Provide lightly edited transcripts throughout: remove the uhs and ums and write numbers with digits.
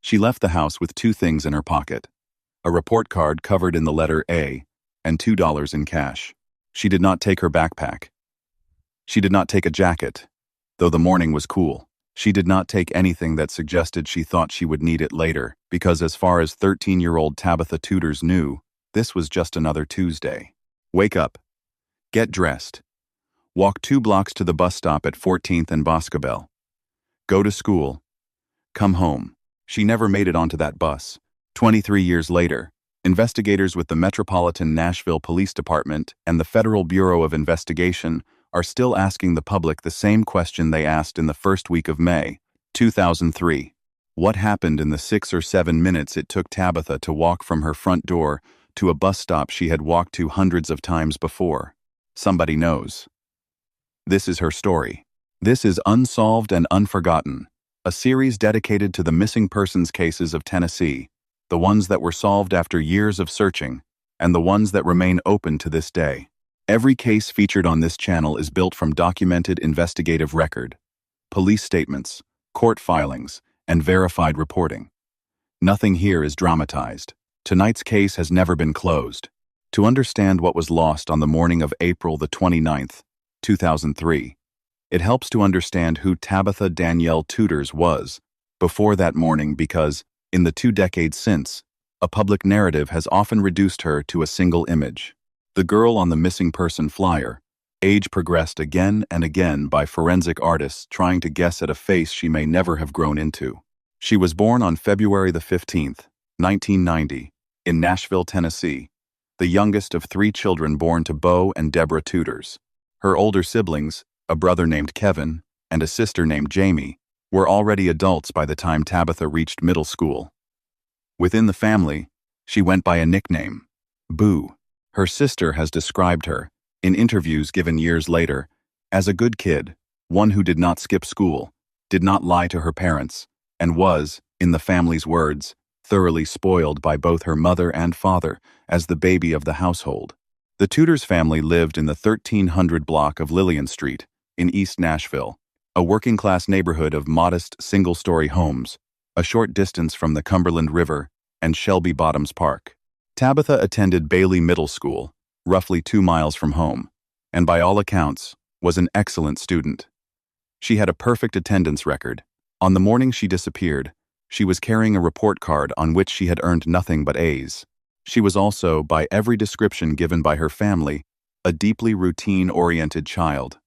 She left the house with two things in her pocket: a report card covered in the letter A and $2 in cash. She did not take her backpack. She did not take a jacket, though the morning was cool. She did not take anything that suggested she thought she would need it later, because as far as 13-year-old Tabitha Tutors knew, this was just another Tuesday. Wake up. Get dressed. Walk 2 blocks to the bus stop at 14th and Boscobel. Go to school. Come home. She never made it onto that bus. 23 years later, investigators with the Metropolitan Nashville Police Department and the Federal Bureau of Investigation are still asking the public the same question they asked in the first week of May, 2003. What happened in the 6 or 7 minutes it took Tabitha to walk from her front door to a bus stop she had walked to hundreds of times before? Somebody knows. This is her story. This is Unsolved and Unforgotten, a series dedicated to the missing persons cases of Tennessee, the ones that were solved after years of searching, and the ones that remain open to this day. Every case featured on this channel is built from documented investigative record, police statements, court filings, and verified reporting. Nothing here is dramatized. Tonight's case has never been closed. To understand what was lost on the morning of April the 29th, 2003, it helps to understand who Tabitha Danielle Tutors was before that morning, because, in the 2 decades since, a public narrative has often reduced her to a single image. The girl on the missing person flyer, age progressed again and again by forensic artists trying to guess at a face she may never have grown into. She was born on February the 15th, 1990, in Nashville, Tennessee, the youngest of 3 children born to Bo and Deborah Tutors. Her older siblings, a brother named Kevin and a sister named Jamie, were already adults by the time Tabitha reached middle school. Within the family, she went by a nickname, Boo. Her sister has described her, in interviews given years later, as a good kid, one who did not skip school, did not lie to her parents, and was, in the family's words, thoroughly spoiled by both her mother and father as the baby of the household. The Tutors family lived in the 1300 block of Lillian Street, in East Nashville, a working-class neighborhood of modest single-story homes, a short distance from the Cumberland River and Shelby Bottoms Park. Tabitha attended Bailey Middle School, roughly 2 miles from home, and by all accounts, was an excellent student. She had a perfect attendance record. On the morning she disappeared, she was carrying a report card on which she had earned nothing but A's. She was also, by every description given by her family, a deeply routine-oriented child.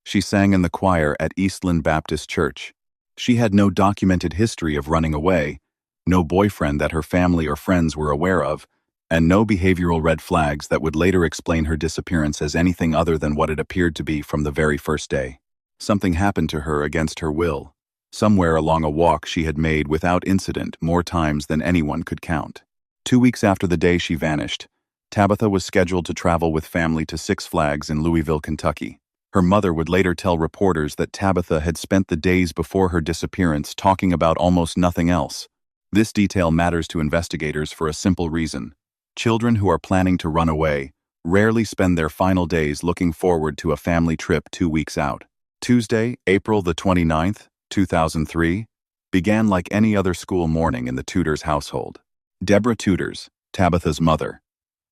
She sang in the choir at Eastland Baptist Church. She had no documented history of running away, no boyfriend that her family or friends were aware of, and no behavioral red flags that would later explain her disappearance as anything other than what it appeared to be from the very first day. Something happened to her against her will, somewhere along a walk she had made without incident more times than anyone could count. 2 weeks after the day she vanished, Tabitha was scheduled to travel with family to Six Flags in Louisville, Kentucky. Her mother would later tell reporters that Tabitha had spent the days before her disappearance talking about almost nothing else. This detail matters to investigators for a simple reason. Children who are planning to run away rarely spend their final days looking forward to a family trip 2 weeks out. Tuesday, April the 29th, 2003, began like any other school morning in the Tutors household. Deborah Tutors, Tabitha's mother,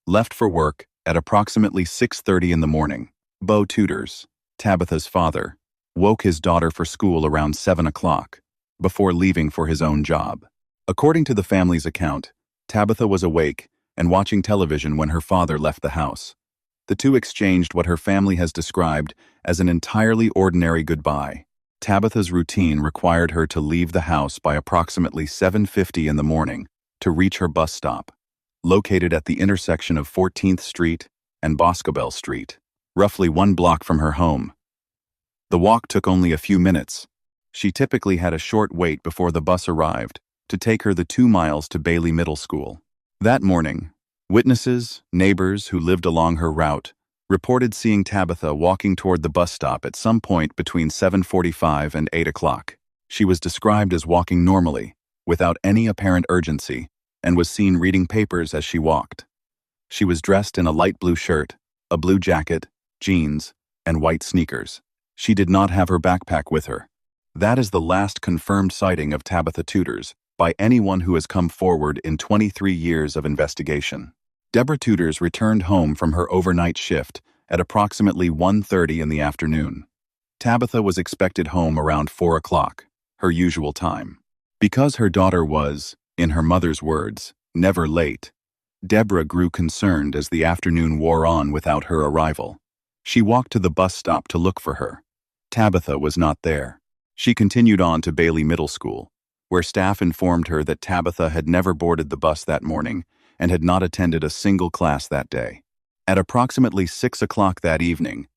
left for work at approximately 6:30 in the morning. Bo Tutors, Tabitha's father, woke his daughter for school around 7 o'clock, before leaving for his own job. According to the family's account, Tabitha was awake and watching television when her father left the house. The two exchanged what her family has described as an entirely ordinary goodbye. Tabitha's routine required her to leave the house by approximately 7:50 in the morning to reach her bus stop, located at the intersection of 14th Street and Boscobel Street, roughly 1 block from her home. The walk took only a few minutes. She typically had a short wait before the bus arrived to take her the 2 miles to Bailey Middle School. That morning, witnesses, neighbors who lived along her route, reported seeing Tabitha walking toward the bus stop at some point between 7:45 and 8 o'clock. She was described as walking normally, without any apparent urgency, and was seen reading papers as she walked. She was dressed in a light blue shirt, a blue jacket, jeans, and white sneakers. She did not have her backpack with her. That is the last confirmed sighting of Tabitha Tutors by anyone who has come forward in 23 years of investigation. Deborah Tudors returned home from her overnight shift at approximately 1:30 in the afternoon. Tabitha was expected home around 4 o'clock, her usual time. Because her daughter was, in her mother's words, never late, Deborah grew concerned as the afternoon wore on without her arrival. She walked to the bus stop to look for her. Tabitha was not there. She continued on to Bailey Middle School, where staff informed her that Tabitha had never boarded the bus that morning and had not attended a single class that day. At approximately 6 o'clock that evening,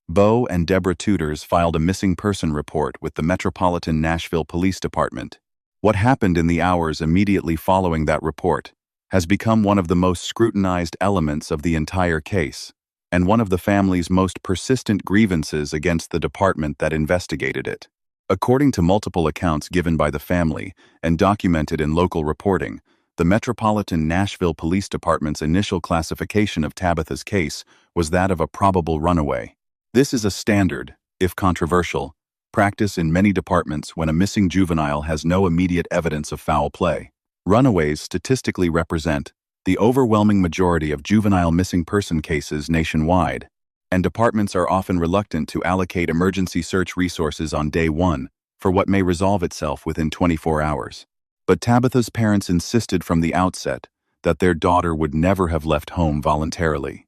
Bo and Deborah Tutors filed a missing person report with the Metropolitan Nashville Police Department. What happened in the hours immediately following that report has become one of the most scrutinized elements of the entire case, and one of the family's most persistent grievances against the department that investigated it. According to multiple accounts given by the family and documented in local reporting, the Metropolitan Nashville Police Department's initial classification of Tabitha's case was that of a probable runaway. This is a standard, if controversial, practice in many departments when a missing juvenile has no immediate evidence of foul play. Runaways statistically represent the overwhelming majority of juvenile missing person cases nationwide, and departments are often reluctant to allocate emergency search resources on day one for what may resolve itself within 24 hours. But Tabitha's parents insisted from the outset that their daughter would never have left home voluntarily.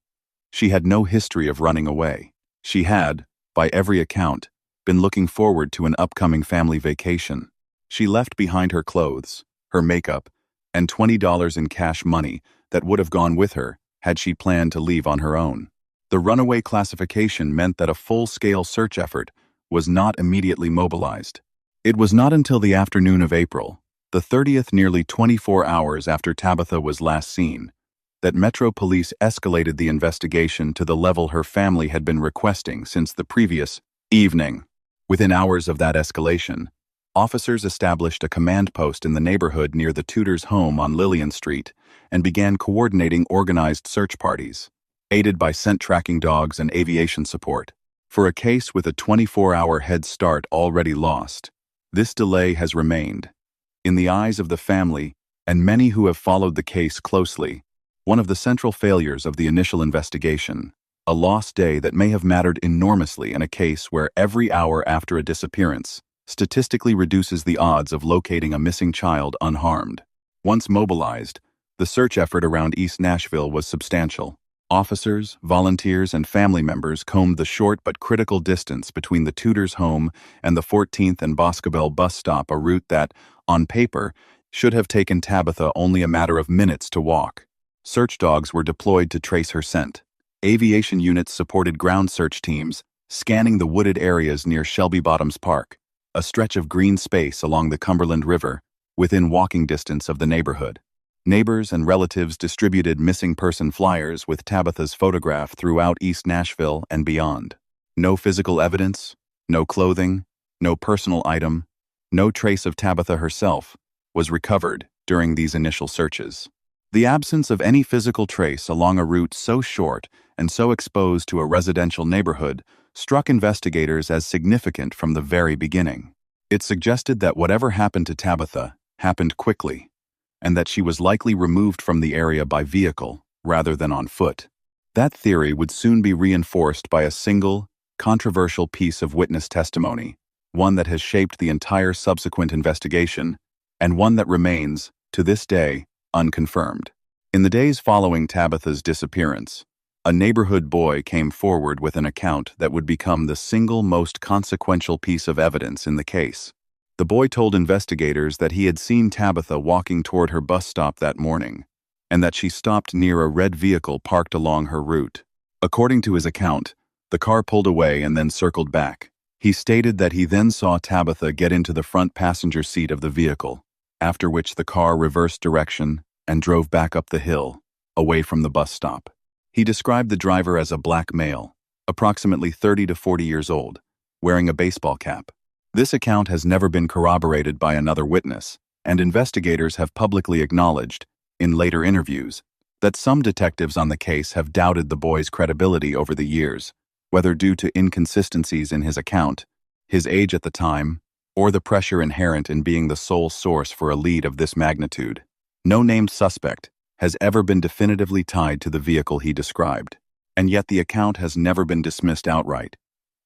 She had no history of running away. She had, by every account, been looking forward to an upcoming family vacation. She left behind her clothes, her makeup, and $20 in cash money that would have gone with her had she planned to leave on her own. The runaway classification meant that a full-scale search effort was not immediately mobilized. It was not until the afternoon of April, the 30th, nearly 24 hours after Tabitha was last seen, that Metro Police escalated the investigation to the level her family had been requesting since the previous evening. Within hours of that escalation, officers established a command post in the neighborhood near the Tudors' home on Lillian Street and began coordinating organized search parties, aided by scent tracking dogs and aviation support. For a case with a 24-hour head start already lost, this delay has remained, in the eyes of the family and many who have followed the case closely, one of the central failures of the initial investigation, a lost day that may have mattered enormously in a case where every hour after a disappearance statistically reduces the odds of locating a missing child unharmed. Once mobilized, the search effort around East Nashville was substantial. Officers, volunteers, and family members combed the short but critical distance between the Tudors' home and the 14th and Boscobel bus stop, a route that, on paper, should have taken Tabitha only a matter of minutes to walk. Search dogs were deployed to trace her scent. Aviation units supported ground search teams, scanning the wooded areas near Shelby Bottoms Park, a stretch of green space along the Cumberland River, within walking distance of the neighborhood. Neighbors and relatives distributed missing person flyers with Tabitha's photograph throughout East Nashville and beyond. No physical evidence, no clothing, no personal item, no trace of Tabitha herself was recovered during these initial searches. The absence of any physical trace along a route so short and so exposed to a residential neighborhood struck investigators as significant from the very beginning. It suggested that whatever happened to Tabitha happened quickly, and that she was likely removed from the area by vehicle rather than on foot. That theory would soon be reinforced by a single, controversial piece of witness testimony, one that has shaped the entire subsequent investigation, and one that remains, to this day, unconfirmed. In the days following Tabitha's disappearance, a neighborhood boy came forward with an account that would become the single most consequential piece of evidence in the case. The boy told investigators that he had seen Tabitha walking toward her bus stop that morning, and that she stopped near a red vehicle parked along her route. According to his account, the car pulled away and then circled back. He stated that he then saw Tabitha get into the front passenger seat of the vehicle, after which the car reversed direction and drove back up the hill, away from the bus stop. He described the driver as a black male, approximately 30 to 40 years old, wearing a baseball cap. This account has never been corroborated by another witness, and investigators have publicly acknowledged, in later interviews, that some detectives on the case have doubted the boy's credibility over the years, whether due to inconsistencies in his account, his age at the time, or the pressure inherent in being the sole source for a lead of this magnitude. No named suspect has ever been definitively tied to the vehicle he described, and yet the account has never been dismissed outright,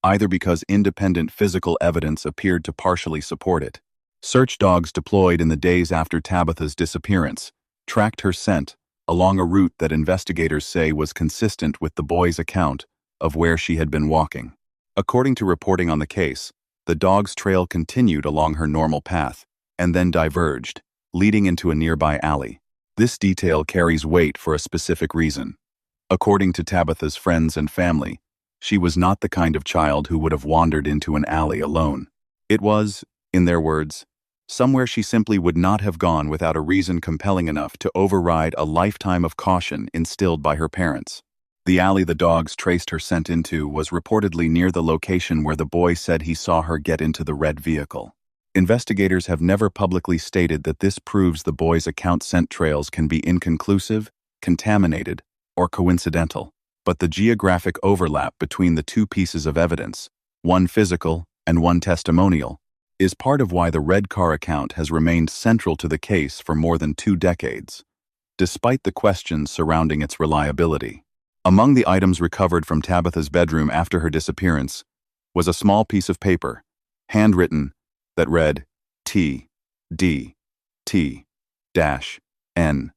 either because independent physical evidence appeared to partially support it. Search dogs deployed in the days after Tabitha's disappearance tracked her scent along a route that investigators say was consistent with the boy's account of where she had been walking. According to reporting on the case, the dog's trail continued along her normal path and then diverged, leading into a nearby alley. This detail carries weight for a specific reason. According to Tabitha's friends and family, she was not the kind of child who would have wandered into an alley alone. It was, in their words, somewhere she simply would not have gone without a reason compelling enough to override a lifetime of caution instilled by her parents. The alley the dogs traced her scent into was reportedly near the location where the boy said he saw her get into the red vehicle. Investigators have never publicly stated that this proves the boy's account scent trails can be inconclusive, contaminated, or coincidental. But the geographic overlap between the two pieces of evidence, one physical and one testimonial, is part of why the red car account has remained central to the case for more than 2 decades, despite the questions surrounding its reliability. Among the items recovered from Tabitha's bedroom after her disappearance was a small piece of paper, handwritten, that read T, D, T, N,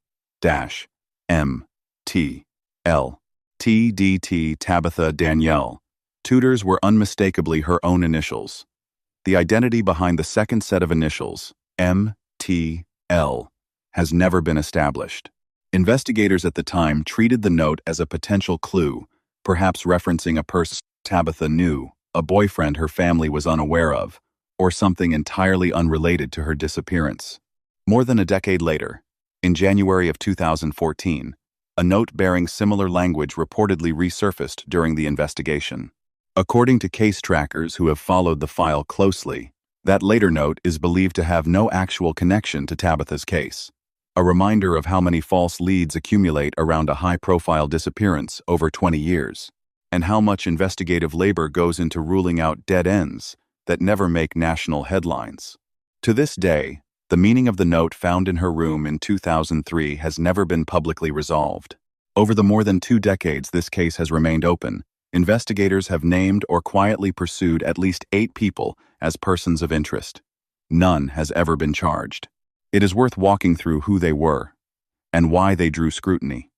M, T, L, T, D, T, Tabitha Danielle. Tutors were unmistakably her own initials. The identity behind the second set of initials, M, T, L, has never been established. Investigators at the time treated the note as a potential clue, perhaps referencing a person Tabitha knew, a boyfriend her family was unaware of, or something entirely unrelated to her disappearance. More than a decade later, in January of 2014, a note bearing similar language reportedly resurfaced during the investigation. According to case trackers who have followed the file closely, that later note is believed to have no actual connection to Tabitha's case, a reminder of how many false leads accumulate around a high-profile disappearance over 20 years, and how much investigative labor goes into ruling out dead ends that never make national headlines. To this day, the meaning of the note found in her room in 2003 has never been publicly resolved. Over the more than 2 decades this case has remained open, investigators have named or quietly pursued at least 8 people as persons of interest. None has ever been charged. It is worth walking through who they were and why they drew scrutiny,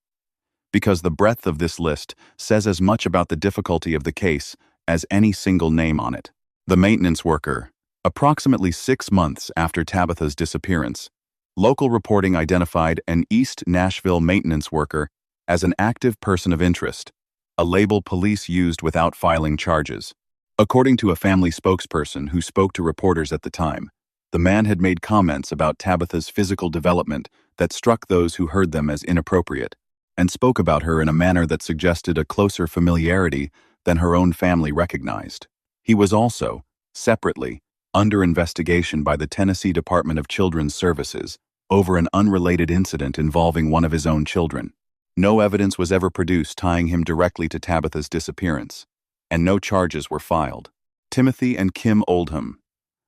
because the breadth of this list says as much about the difficulty of the case as any single name on it. The maintenance worker. Approximately 6 months after Tabitha's disappearance, local reporting identified an East Nashville maintenance worker as an active person of interest, a label police used without filing charges. According to a family spokesperson who spoke to reporters at the time, the man had made comments about Tabitha's physical development that struck those who heard them as inappropriate, and spoke about her in a manner that suggested a closer familiarity than her own family recognized. He was also, separately, under investigation by the Tennessee Department of Children's Services over an unrelated incident involving one of his own children. No evidence was ever produced tying him directly to Tabitha's disappearance, and no charges were filed. Timothy and Kim Oldham,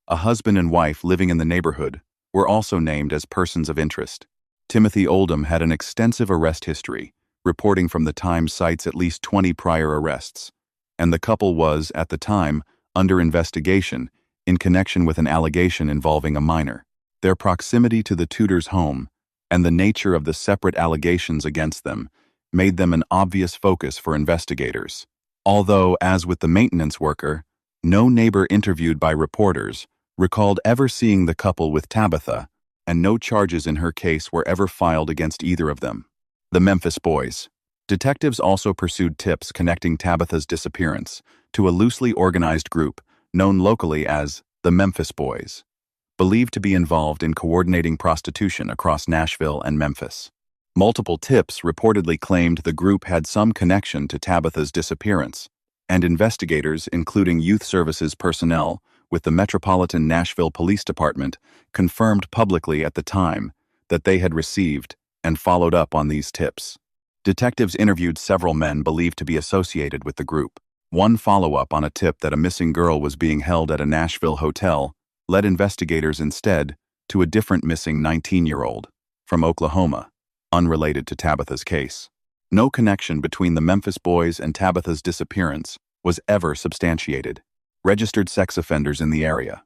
a husband and wife living in the neighborhood, were also named as persons of interest. Timothy Oldham had an extensive arrest history, reporting from the Times cites at least 20 prior arrests, and the couple was, at the time, under investigation in connection with an allegation involving a minor. Their proximity to the Tudors' home and the nature of the separate allegations against them made them an obvious focus for investigators. Although, as with the maintenance worker, no neighbor interviewed by reporters recalled ever seeing the couple with Tabitha, and no charges in her case were ever filed against either of them. The Memphis Boys. Detectives also pursued tips connecting Tabitha's disappearance to a loosely organized group known locally as the Memphis Boys, believed to be involved in coordinating prostitution across Nashville and Memphis. Multiple tips reportedly claimed the group had some connection to Tabitha's disappearance, and investigators, including youth services personnel with the Metropolitan Nashville Police Department, confirmed publicly at the time that they had received and followed up on these tips. Detectives interviewed several men believed to be associated with the group. One follow-up on a tip that a missing girl was being held at a Nashville hotel led investigators instead to a different missing 19-year-old from Oklahoma, unrelated to Tabitha's case. No connection between the Memphis boys and Tabitha's disappearance was ever substantiated. Registered sex offenders in the area.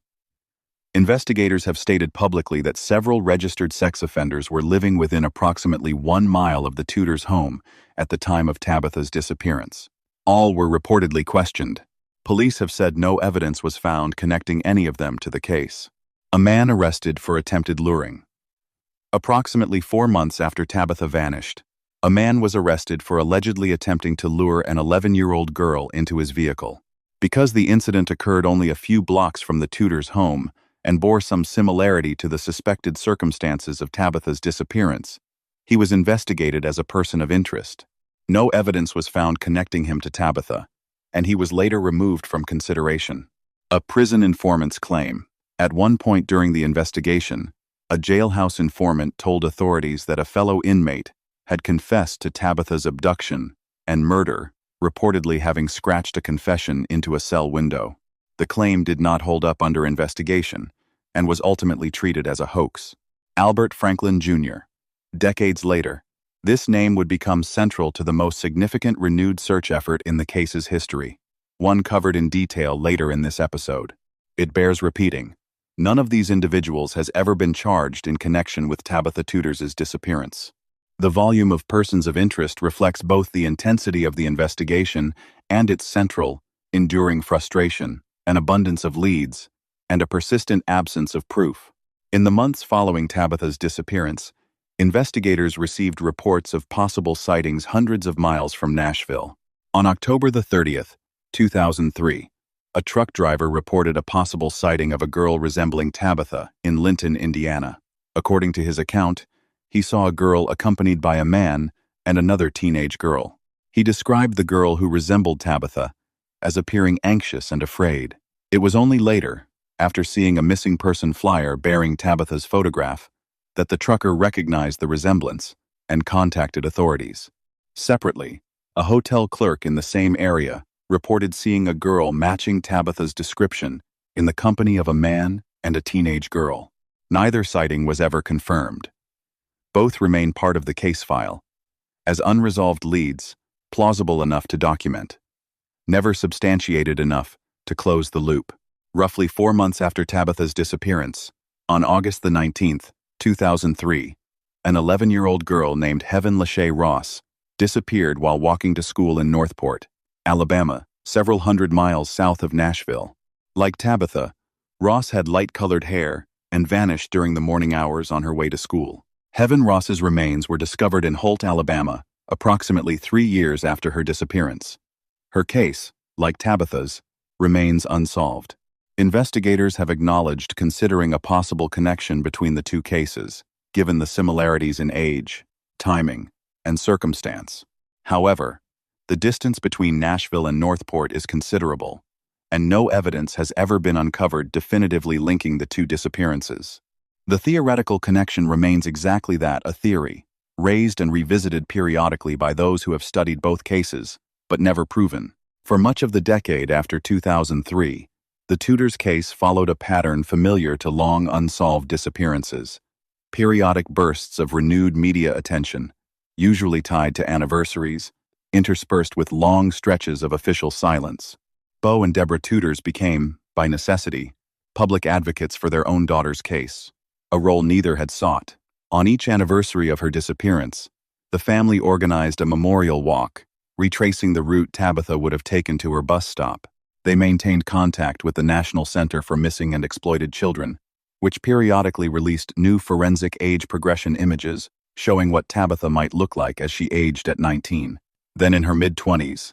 Investigators have stated publicly that several registered sex offenders were living within approximately 1 mile of the Tudors' home at the time of Tabitha's disappearance. All were reportedly questioned. Police have said no evidence was found connecting any of them to the case. A man arrested for attempted luring. Approximately 4 months after Tabitha vanished, a man was arrested for allegedly attempting to lure an 11-year-old girl into his vehicle. Because the incident occurred only a few blocks from the Tudors' home and bore some similarity to the suspected circumstances of Tabitha's disappearance, he was investigated as a person of interest. No evidence was found connecting him to Tabitha, and he was later removed from consideration. A prison informant's claim. At one point during the investigation, a jailhouse informant told authorities that a fellow inmate had confessed to Tabitha's abduction and murder, reportedly having scratched a confession into a cell window. The claim did not hold up under investigation and was ultimately treated as a hoax. Albert Franklin Jr. Decades later, this name would become central to the most significant renewed search effort in the case's history, one covered in detail later in this episode. It bears repeating, none of these individuals has ever been charged in connection with Tabitha Tutors' disappearance. The volume of persons of interest reflects both the intensity of the investigation and its central, enduring frustration, an abundance of leads, and a persistent absence of proof. In the months following Tabitha's disappearance, investigators received reports of possible sightings hundreds of miles from Nashville. On October 30th, 2003, a truck driver reported a possible sighting of a girl resembling Tabitha in Linton, Indiana. According to his account, he saw a girl accompanied by a man and another teenage girl. He described the girl who resembled Tabitha as appearing anxious and afraid. It was only later, after seeing a missing person flyer bearing Tabitha's photograph, that the trucker recognized the resemblance and contacted authorities. Separately, a hotel clerk in the same area reported seeing a girl matching Tabitha's description in the company of a man and a teenage girl. Neither sighting was ever confirmed. Both remain part of the case file, as unresolved leads, plausible enough to document, never substantiated enough to close the loop. Roughly 4 months after Tabitha's disappearance, on August 19th, 2003, an 11-year-old girl named Heaven Lachey Ross disappeared while walking to school in Northport, Alabama, several hundred miles south of Nashville. Like Tabitha, Ross had light-colored hair and vanished during the morning hours on her way to school. Heaven Ross's remains were discovered in Holt, Alabama, approximately 3 years after her disappearance. Her case, like Tabitha's, remains unsolved. Investigators have acknowledged considering a possible connection between the two cases, given the similarities in age, timing, and circumstance. However, the distance between Nashville and Northport is considerable, and no evidence has ever been uncovered definitively linking the two disappearances. The theoretical connection remains exactly that, a theory, raised and revisited periodically by those who have studied both cases, but never proven. For much of the decade after 2003, the Tudors case followed a pattern familiar to long unsolved disappearances: periodic bursts of renewed media attention, usually tied to anniversaries, interspersed with long stretches of official silence. Beau and Deborah Tudors became, by necessity, public advocates for their own daughter's case, a role neither had sought. On each anniversary of her disappearance, the family organized a memorial walk, retracing the route Tabitha would have taken to her bus stop. They maintained contact with the National Center for Missing and Exploited Children, which periodically released new forensic age progression images showing what Tabitha might look like as she aged at 19, then in her mid-20s,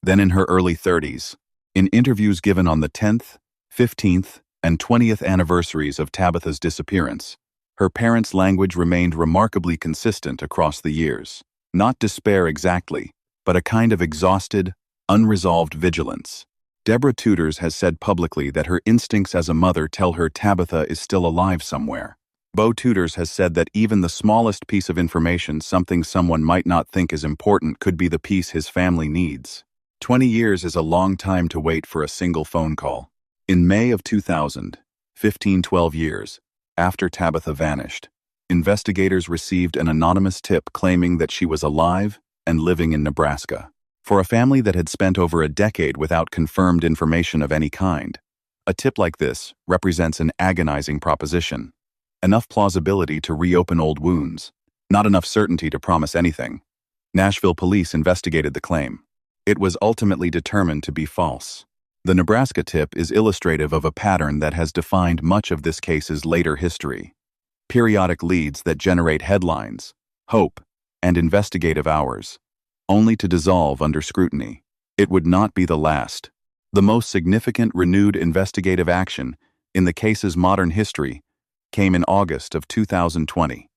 then in her early 30s. In interviews given on the 10th, 15th, and 20th anniversaries of Tabitha's disappearance, her parents' language remained remarkably consistent across the years. Not despair exactly, but a kind of exhausted, unresolved vigilance. Deborah Tudors has said publicly that her instincts as a mother tell her Tabitha is still alive somewhere. Beau Tudors has said that even the smallest piece of information, something someone might not think is important, could be the piece his family needs. 20 years is a long time to wait for a single phone call. In May of 2000, 12 years after Tabitha vanished, investigators received an anonymous tip claiming that she was alive and living in Nebraska. For a family that had spent over a decade without confirmed information of any kind, a tip like this represents an agonizing proposition. Enough plausibility to reopen old wounds, not enough certainty to promise anything. Nashville police investigated the claim. It was ultimately determined to be false. The Nebraska tip is illustrative of a pattern that has defined much of this case's later history. Periodic leads that generate headlines, hope, and investigative hours, only to dissolve under scrutiny. It would not be the last. The most significant renewed investigative action in the case's modern history came in August of 2020,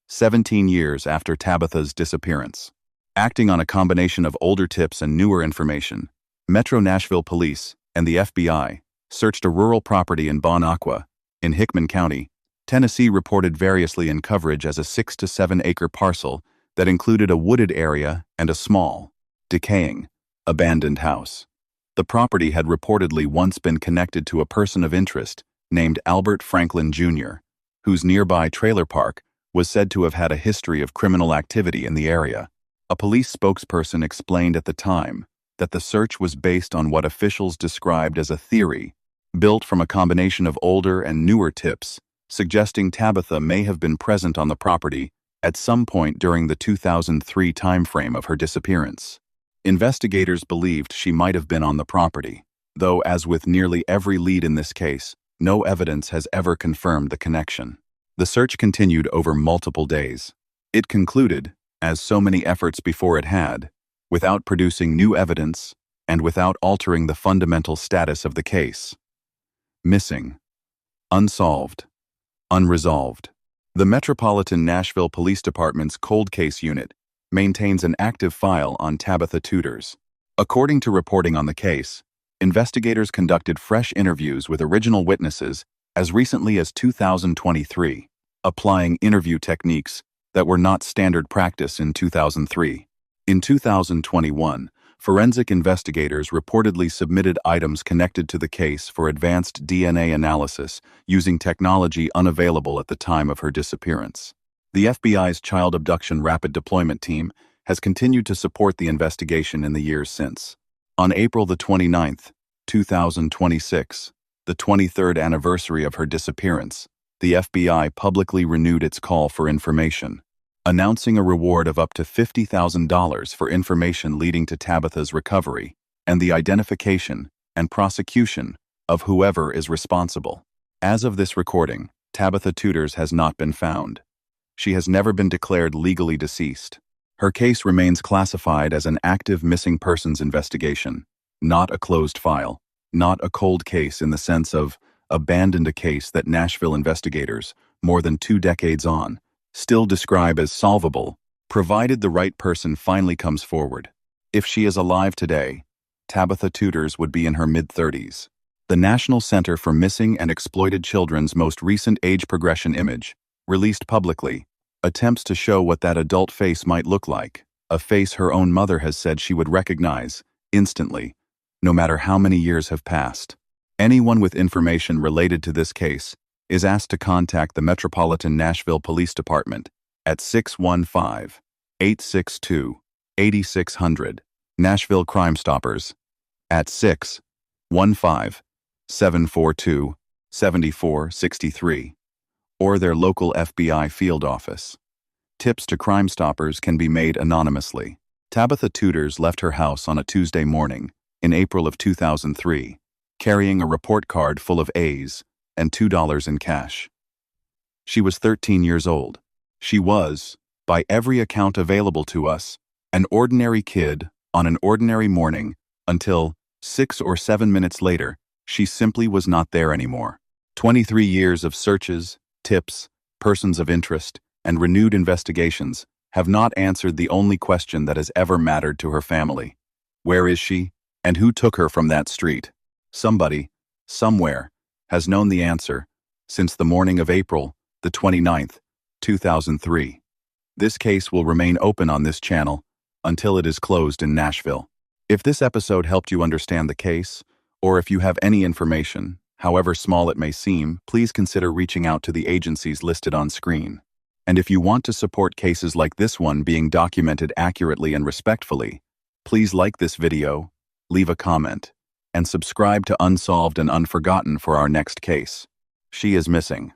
17 years after Tabitha's disappearance. Acting on a combination of older tips and newer information, Metro Nashville Police and the FBI searched a rural property in Bon Aqua, in Hickman County, Tennessee, reported variously in coverage as a 6 to 7 acre parcel that included a wooded area and a small, decaying, abandoned house. The property had reportedly once been connected to a person of interest named Albert Franklin Jr., whose nearby trailer park was said to have had a history of criminal activity in the area. A police spokesperson explained at the time that the search was based on what officials described as a theory, built from a combination of older and newer tips, suggesting Tabitha may have been present on the property at some point during the 2003 timeframe of her disappearance. Investigators believed she might have been on the property, though, as with nearly every lead in this case, no evidence has ever confirmed the connection. The search continued over multiple days. It concluded, as so many efforts before it had, without producing new evidence and without altering the fundamental status of the case. Missing. Unsolved. Unresolved. The Metropolitan Nashville Police Department's Cold Case Unit maintains an active file on Tabitha Tutors. According to reporting on the case, investigators conducted fresh interviews with original witnesses as recently as 2023, applying interview techniques that were not standard practice in 2003. In 2021, forensic investigators reportedly submitted items connected to the case for advanced DNA analysis using technology unavailable at the time of her disappearance. The FBI's Child Abduction Rapid Deployment Team has continued to support the investigation in the years since. On April the 29th, 2026, the 23rd anniversary of her disappearance, the FBI publicly renewed its call for information, announcing a reward of up to $50,000 for information leading to Tabitha's recovery and the identification and prosecution of whoever is responsible. As of this recording, Tabitha Tutors has not been found. She has never been declared legally deceased. Her case remains classified as an active missing persons investigation, not a closed file, not a cold case in the sense of abandoned a case that Nashville investigators, more than 2 decades on, still describe as solvable, provided the right person finally comes forward. If she is alive today, Tabitha Tutors would be in her mid-30s. The National Center for Missing and Exploited Children's most recent age progression image, released publicly, attempts to show what that adult face might look like, a face her own mother has said she would recognize, instantly, no matter how many years have passed. Anyone with information related to this case is asked to contact the Metropolitan Nashville Police Department at 615-862-8600, Nashville Crime Stoppers at 615-742-7463, or their local FBI field office. Tips to Crime Stoppers can be made anonymously. Tabitha Tutors left her house on a Tuesday morning in April of 2003, carrying a report card full of A's and $2 in cash. She was 13 years old. She was, by every account available to us, an ordinary kid on an ordinary morning until 6 or 7 minutes later, she simply was not there anymore. 23 years of searches, tips, persons of interest, and renewed investigations have not answered the only question that has ever mattered to her family. Where is she, and who took her from that street? Somebody, somewhere, has known the answer since the morning of April the 29th, 2003. This case will remain open on this channel until it is closed in Nashville. If this episode helped you understand the case, or if you have any information, However small it may seem, please consider reaching out to the agencies listed on screen. And if you want to support cases like this one being documented accurately and respectfully, please like this video, leave a comment, and subscribe to Unsolved and Unforgotten for our next case. She is missing.